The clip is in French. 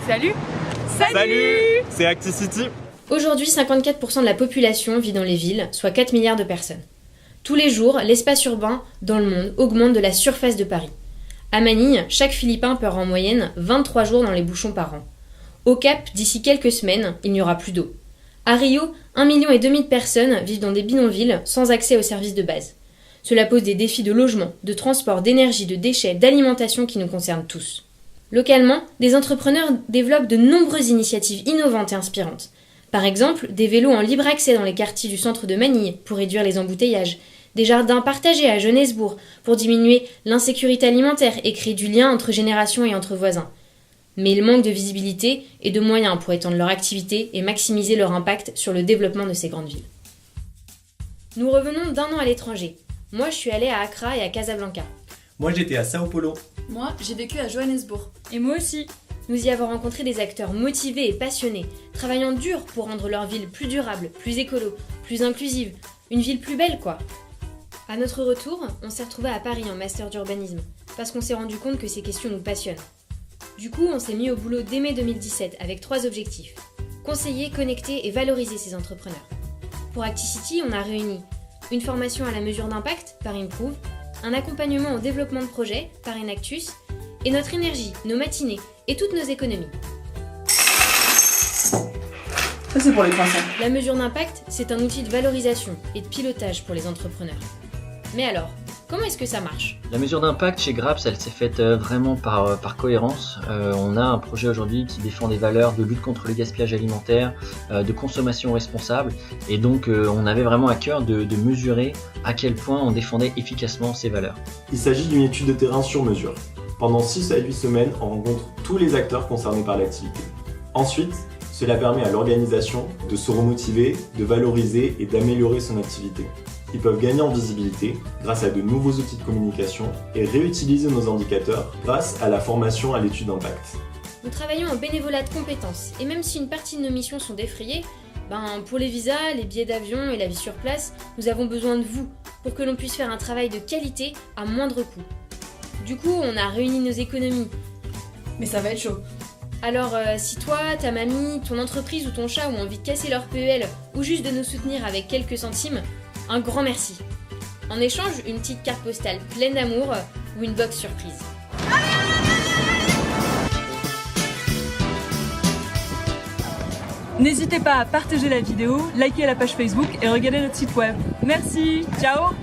Salut. Salut, c'est ActiCity. Aujourd'hui, 54% de la population vit dans les villes, soit 4 milliards de personnes. Tous les jours, l'espace urbain dans le monde augmente de la surface de Paris. À Manille, chaque Philippin perd en moyenne 23 jours dans les bouchons par an. Au Cap, d'ici quelques semaines, il n'y aura plus d'eau. À Rio, 1,5 million de personnes vivent dans des bidonvilles sans accès aux services de base. Cela pose des défis de logement, de transport, d'énergie, de déchets, d'alimentation qui nous concernent tous. Localement, des entrepreneurs développent de nombreuses initiatives innovantes et inspirantes. Par exemple, des vélos en libre accès dans les quartiers du centre de Manille pour réduire les embouteillages, des jardins partagés à Johannesburg pour diminuer l'insécurité alimentaire et créer du lien entre générations et entre voisins. Mais il manque de visibilité et de moyens pour étendre leur activité et maximiser leur impact sur le développement de ces grandes villes. Nous revenons d'1 an à l'étranger. Moi, je suis allée à Accra et à Casablanca. Moi, j'étais à Sao Paulo. Moi, j'ai vécu à Johannesburg. Et moi aussi. Nous y avons rencontré des acteurs motivés et passionnés, travaillant dur pour rendre leur ville plus durable, plus écolo, plus inclusive, une ville plus belle quoi. À notre retour, on s'est retrouvés à Paris en master d'urbanisme, parce qu'on s'est rendu compte que ces questions nous passionnent. Du coup, on s'est mis au boulot dès mai 2017 avec 3 objectifs. Conseiller, connecter et valoriser ces entrepreneurs. Pour ActiCity, on a réuni une formation à la mesure d'impact par Improve, un accompagnement au développement de projets par Enactus, et notre énergie, nos matinées et toutes nos économies. Ça, c'est pour les croissants. La mesure d'impact, c'est un outil de valorisation et de pilotage pour les entrepreneurs. Mais alors, comment est-ce que ça marche ? La mesure d'impact chez Graps, elle s'est faite vraiment par cohérence. On a un projet aujourd'hui qui défend des valeurs de lutte contre le gaspillage alimentaire, de consommation responsable. Et donc, on avait vraiment à cœur de mesurer à quel point on défendait efficacement ces valeurs. Il s'agit d'une étude de terrain sur mesure. Pendant 6 à 8 semaines, on rencontre tous les acteurs concernés par l'activité. Ensuite, cela permet à l'organisation de se remotiver, de valoriser et d'améliorer son activité. Ils peuvent gagner en visibilité grâce à de nouveaux outils de communication et réutiliser nos indicateurs grâce à la formation à l'étude d'impact. Nous travaillons en bénévolat de compétences et même si une partie de nos missions sont défrayées, pour les visas, les billets d'avion et la vie sur place, nous avons besoin de vous pour que l'on puisse faire un travail de qualité à moindre coût. Du coup, on a réuni nos économies. Mais ça va être chaud. Alors, si toi, ta mamie, ton entreprise ou ton chat ont envie de casser leur PEL ou juste de nous soutenir avec quelques centimes, un grand merci. En échange, une petite carte postale pleine d'amour ou une box surprise. N'hésitez pas à partager la vidéo, liker la page Facebook et regarder notre site web. Merci. Ciao.